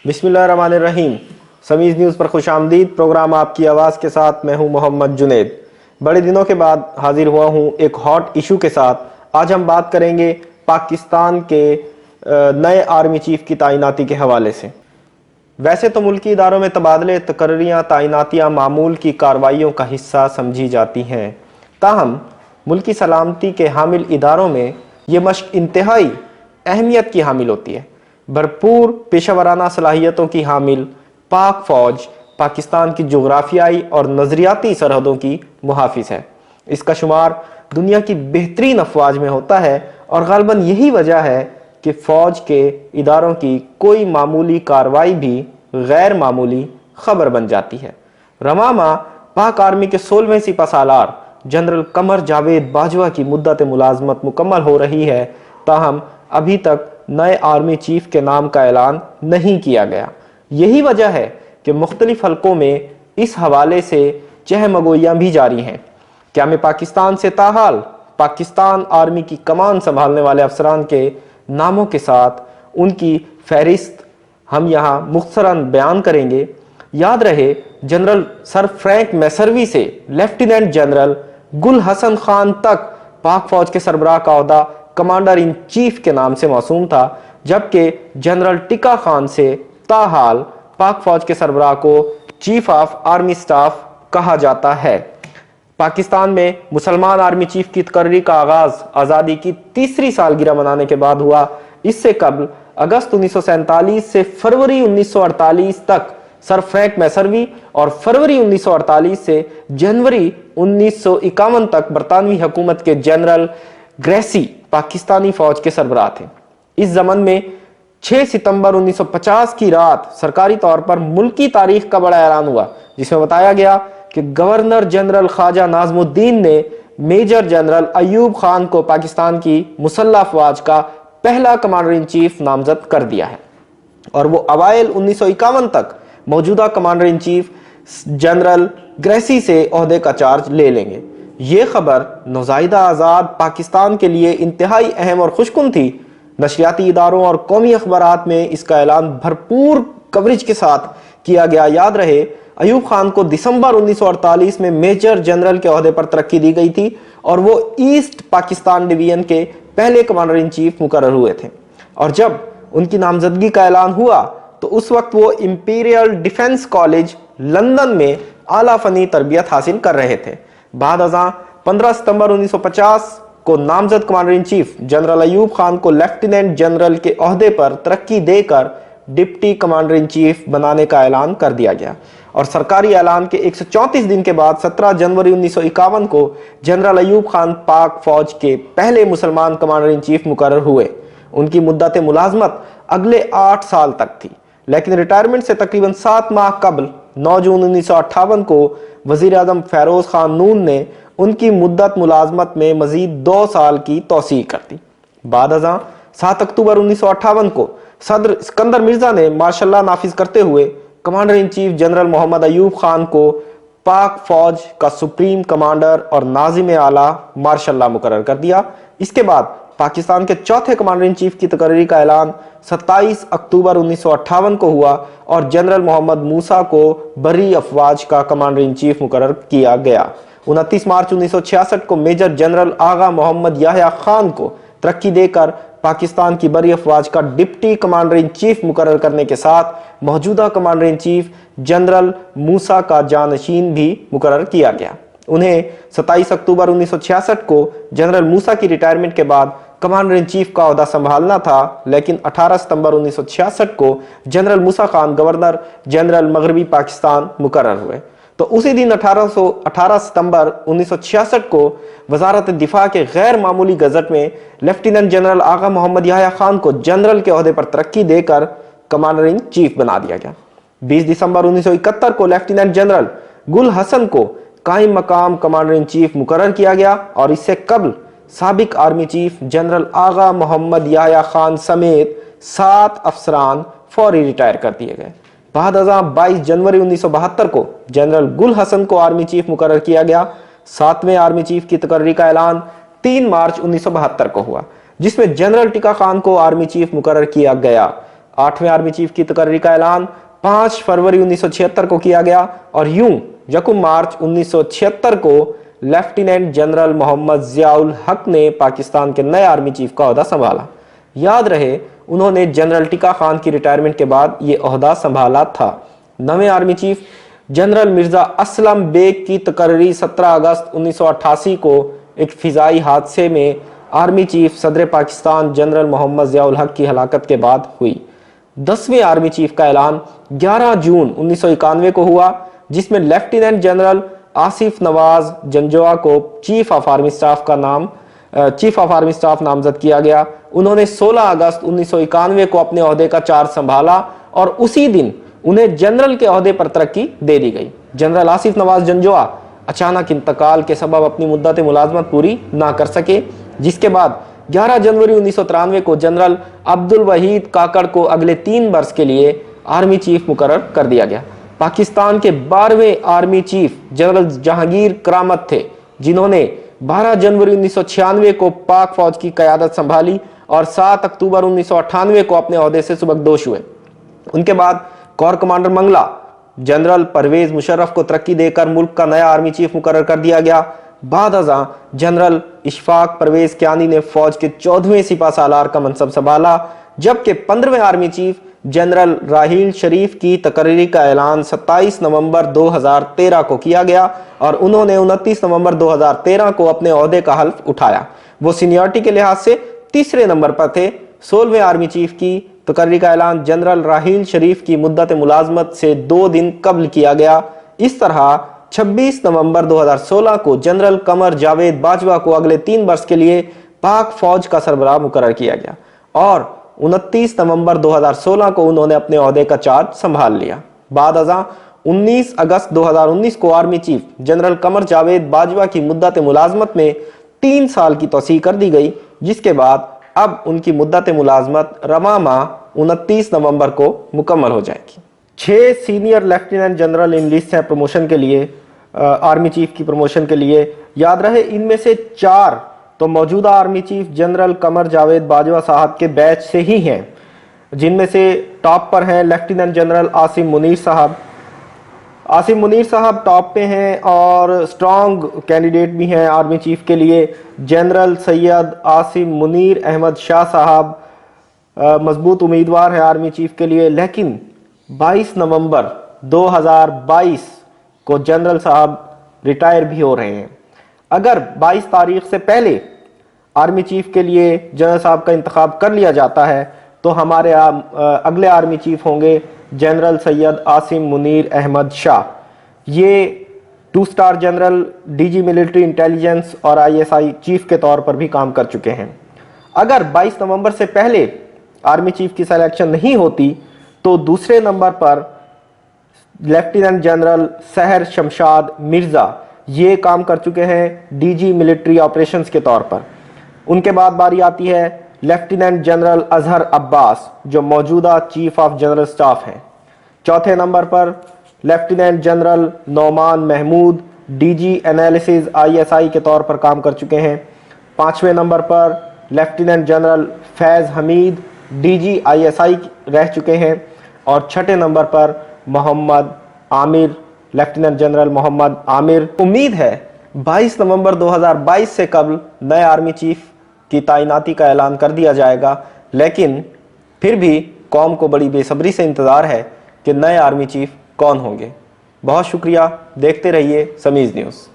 बिस्मिल्लाहिर्रहमानिर्रहीम। समीज़ न्यूज़ पर खुश आमदीद। प्रोग्राम आपकी आवाज़ के साथ मैं हूं मोहम्मद जुनेद। बड़े दिनों के बाद हाजिर हुआ हूं एक हॉट इशू के साथ। आज हम बात करेंगे पाकिस्तान के नए आर्मी चीफ की तैनाती के हवाले से। वैसे तो मुल्की इदारों में तबादले, तकर्रियाँ, तैनातियाँ मामूल की कार्रवाइयों का हिस्सा समझी जाती हैं, ताहम मुल्की सलामती के हामिल इदारों में ये मशक इंतहाई अहमियत की हामिल होती है। भरपूर पेशेवराना सलाहियतों की हामिल पाक फ़ौज पाकिस्तान की जोग्राफियाई और नज़रियाती सरहदों की मुहाफ़िज़ है। इसका शुमार दुनिया की बेहतरीन अफवाज में होता है और ग़ालिबन यही वजह है कि फ़ौज के इदारों की कोई मामूली कार्रवाई भी गैर मामूली ख़बर बन जाती है। रवां माह पाक आर्मी के 16वें सिपह सालार जनरल कमर जावेद बाजवा की मुद्दत मुलाजमत मुकम्मल हो रही है, ताहम अभी तक नए आर्मी चीफ के नाम का ऐलान नहीं किया गया। यही वजह है कि मुख्तलिफ हलकों में इस हवाले से चहमगोइयाँ भी जारी हैं। क्या मैं पाकिस्तान से ताहाल पाकिस्तान आर्मी की कमान संभालने वाले अफसरान के नामों के साथ उनकी फहरिस्त हम यहाँ मुख्तसरन बयान करेंगे। याद रहे, जनरल सर फ्रैंक मैसर्वी से लेफ्टिनेंट जनरल गुल हसन खान तक पाक फौज के सरबराह का ओहदा कमांडर इन चीफ के नाम से मौसूम था, जबकि जनरल टिका खान से ताहाल पाक फौज के सरबराह को चीफ ऑफ आर्मी स्टाफ कहा जाता है। पाकिस्तान में मुसलमान आर्मी चीफ की तकर्री का आगाज आज़ादी की 3री सालगिरह मनाने के बाद हुआ। इससे कबल अगस्त 1947 से फरवरी 1948 तक सर फ्रैंक मैसर्वी और फरवरी 1948 से जनवरी 1951 तक बरतानवी हुकूमत के जनरल ग्रेसी पाकिस्तानी फौज के सरबराह थे। इस जमन में 6 सितंबर 1950 की रात सरकारी तौर पर मुल्की तारीख का बड़ा ऐलान हुआ, जिसमें बताया गया कि गवर्नर जनरल ख्वाजा नाज़मुद्दीन ने मेजर जनरल अयूब खान को पाकिस्तान की मुसल्लह अफवाज का पहला कमांडर इन चीफ नामजद कर दिया है और वो अवाइल 1951 तक मौजूदा commander in chief general Gracey से ओहदे का चार्ज ले लेंगे। ये खबर नौज़ायदा आज़ाद पाकिस्तान के लिए इंतहाई अहम और खुशकुन थी। नशरियाती इदारों और कौमी अखबारात में इसका ऐलान भरपूर कवरेज के साथ किया गया। याद रहे, अयूब खान को दिसंबर 1948 में मेजर जनरल के ओहदे पर तरक्की दी गई थी और वो ईस्ट पाकिस्तान डिवीजन के पहले कमांडर इन चीफ मुकर्रर हुए थे। और जब उनकी नामजदगी का ऐलान हुआ तो उस वक्त वो इंपीरियल डिफेंस कॉलेज लंदन में आला फनी तरबियत हासिल कर रहे थे। बाद अज़ां 15 सितंबर 1950 को नामजद commander in chief general Ayub Khan को लेफ्टिनेंट जनरल के ओहदे पर तरक्की देकर डिप्टी कमांडर इन चीफ बनाने का ऐलान कर दिया गया और सरकारी ऐलान के 134 दिन के बाद 17 जनवरी 1951 को जनरल अयूब खान पाक फौज के पहले मुसलमान कमांडर इन चीफ मुकर्रर हुए। उनकी मुद्दत मुलाजमत अगले 8 साल तक थी, लेकिन रिटायरमेंट से तकरीबन 7 माह कबल 9 जून 1958 को वजीर आज़म फेरोज खान नून ने उनकी मुद्दत मुलाजमत में मजीद 2 साल की तौसीह कर दी। बाद अज़ां 7 अक्टूबर 1958 को सदर सिकंदर मिर्जा ने मार्शल लॉ नाफिज करते हुए commander in chief general Mohammad Ayub Khan को पाक फौज का सुप्रीम कमांडर और नाजिम आला मार्शल लॉ मुकर्रर कर दिया। इसके बाद पाकिस्तान के चौथे कमांडर इन चीफ की तकर्री का ऐलान 27 अक्टूबर 1958 को हुआ और जनरल मोहम्मद मूसा को बरी अफवाज का कमांडर इन चीफ मुकर्रर किया गया। 29 मार्च 1966 को मेजर जनरल आगा मोहम्मद याह्या खान को तरक्की देकर पाकिस्तान की बरी अफवाज का डिप्टी कमांडर इन चीफ मुकर्रर करने के साथ मौजूदा कमांडर इन चीफ जनरल मूसा का जानशीन भी मुकर्रर किया गया। उन्हें 27 अक्टूबर 1966 को जनरल मूसा की रिटायरमेंट के बाद कमांडर इन चीफ का ओहदा संभालना था, लेकिन 18 सितंबर 1966 को जनरल मूसा खान गवर्नर जनरल मगरबी पाकिस्तान मुकर्रर हुए। तो उसी दिन 18 सितंबर 1966 को वजारत दिफा के गैर मामूली गजट में लेफ्टिनेंट जनरल आगा मोहम्मद याह्या खान को जनरल के ओहदे पर तरक्की देकर कमांडर इन चीफ बना दिया गया। 20 दिसंबर 1971 को लेफ्टिनेंट जनरल गुल हसन को कायम मकाम कमांडर इन चीफ मुकर्रर किया गया और इससे कबल साबिक आर्मी चीफ जनरल आगा मोहम्मद याह्या खान समेत 7 अफसरान फौरी रिटायर कर दिए गए। बाद अज़ां 22 जनवरी 1972 को जनरल गुल हसन को आर्मी चीफ मुकर्रर किया गया। 7वें आर्मी चीफ की तकर्री का ऐलान 3 मार्च 1972 को हुआ, जिसमें जनरल टिका खान को आर्मी चीफ मुकर्रर किया गया। 8वें आर्मी चीफ की तकर्री का ऐलान 5 फरवरी 1976 को किया गया और यूं यकम मार्च 1976 को लेफ्टिनेंट जनरल मोहम्मद जियाउल हक ने पाकिस्तान के नए आर्मी चीफ का ओहदा संभाला। याद रहे, उन्होंने जनरल टिका खान की रिटायरमेंट के बाद ये ओहदा संभाला था। नवे army chief general Mirza Aslam Beg की तकर्री 17 अगस्त 1988 को एक फिजाई हादसे में आर्मी चीफ सदर पाकिस्तान जनरल मोहम्मद जियाउल हक की हलाकत के बाद हुई। 10वें आर्मी चीफ का ऐलान 11 जून 1991 को हुआ, जिसमें लेफ्टिनेंट जनरल आसिफ नवाज जंजोआ को चीफ ऑफ आर्मी स्टाफ नामजद किया गया। उन्होंने 16 अगस्त 1991 को अपने ओहदे का चार्ज संभाला और उसी दिन उन्हें जनरल के ओहदे पर तरक्की दे दी गई। जनरल आसिफ नवाज जंजोआ अचानक इंतकाल के सबब अपनी मुद्दत मुलाजमत पूरी ना कर सके, जिसके बाद 11 जनवरी 1993 को जनरल अब्दुल वहीद काकड़ को अगले 3 वर्ष के लिए आर्मी चीफ मुकर्रर कर दिया गया। पाकिस्तान के 12वें आर्मी चीफ जनरल जहांगीर करामत थे, जिन्होंने 12 जनवरी 1996 को पाक फौज की क़यादत संभाली और 7 अक्टूबर 1998 को अपने ओहदे से सुबकदोश हुए। उनके बाद corps commander Mangla general Pervez Musharraf को तरक्की देकर मुल्क का नया आर्मी चीफ मुकर्रर कर दिया गया। बाद अज़ां जनरल इशफाक परवेज कियानी ने फौज के 14वें सिपह सालार का मनसब संभाला, जबकि 15वें आर्मी चीफ जनरल राहील शरीफ की तकर्री का ऐलान 27 नवंबर 2013 को किया गया और उन्होंने 29 नवंबर 2013 को अपने ओहदे का हल्फ उठाया। वो सीनियरिटी के लिहाज से तीसरे नंबर पर थे। 16वें आर्मी चीफ की तकर्री का ऐलान जनरल राहील शरीफ की मुद्दत मुलाजमत से 2 दिन कबल किया गया। इस तरह 26 नवंबर 2016 को जनरल कमर जावेद बाजवा को अगले 3 वर्ष के लिए पाक फौज का सरबराह मुकर्रर किया गया और 29 नवंबर 2016 को उन्होंने अपने ओहदे का चार्ज संभाल लिया। बाद अज़ां 19 अगस्त 2019 को army chief general Qamar Javed Bajwa की मुद्दत मुलाजमत में 3 साल की तौसीह कर दी गई, जिसके बाद अब उनकी मुद्दत मुलाजमत रवां माह 29 नवंबर को मुकम्मल हो जाएगी। 6 सीनियर लेफ्टिनेंट जनरल इनलिस्ट हैं प्रमोशन के लिए, आर्मी चीफ की प्रमोशन के लिए। याद रहे, इनमें से 4 तो मौजूदा army chief general Qamar Javed Bajwa साहब के बैच से ही हैं, जिनमें से टॉप पर हैं लेफ्टिनेंट जनरल आसिम मुनीर साहब। आसिम मुनीर साहब टॉप पे हैं और स्ट्रॉन्ग कैंडिडेट भी हैं आर्मी चीफ के लिए। जनरल सैयद आसिम मुनीर अहमद शाह साहब मजबूत उम्मीदवार है आर्मी चीफ के लिए, लेकिन 22 नवंबर 2022 को जनरल साहब रिटायर भी हो रहे हैं। अगर 22 तारीख से पहले आर्मी चीफ के लिए जनरल साहब का इंतखाब कर लिया जाता है तो हमारे अगले आर्मी चीफ होंगे जनरल सैयद आसिम मुनीर अहमद शाह। ये 2 star general, DG military intelligence और आईएसआई चीफ के तौर पर भी काम कर चुके हैं। अगर 22 नवंबर से पहले आर्मी चीफ की सिलेक्शन नहीं होती तो दूसरे नंबर पर लेफ्टिनेंट जनरल सहर शमशाद मिर्जा ये काम कर चुके हैं डीजी मिलिट्री ऑपरेशंस के तौर पर। उनके बाद बारी आती है लेफ्टिनेंट जनरल अजहर अब्बास, जो मौजूदा चीफ ऑफ जनरल स्टाफ हैं। चौथे नंबर पर lieutenant general Nauman Mahmood, DG analysis ISI के तौर पर काम कर चुके हैं। 5वें नंबर पर लेफ्टिनेंट जनरल फैज़ हमीद, डीजी आईएसआई रह चुके हैं। और 6ठे नंबर पर मोहम्मद आमिर, लेफ्टिनेंट जनरल मोहम्मद आमिर। उम्मीद है 22 नवंबर 2022 से कबल नए आर्मी चीफ की तैनाती का ऐलान कर दिया जाएगा, लेकिन फिर भी कौम को बड़ी बेसब्री से इंतज़ार है कि नए आर्मी चीफ कौन होंगे। बहुत शुक्रिया, देखते रहिए समीज़ न्यूज़।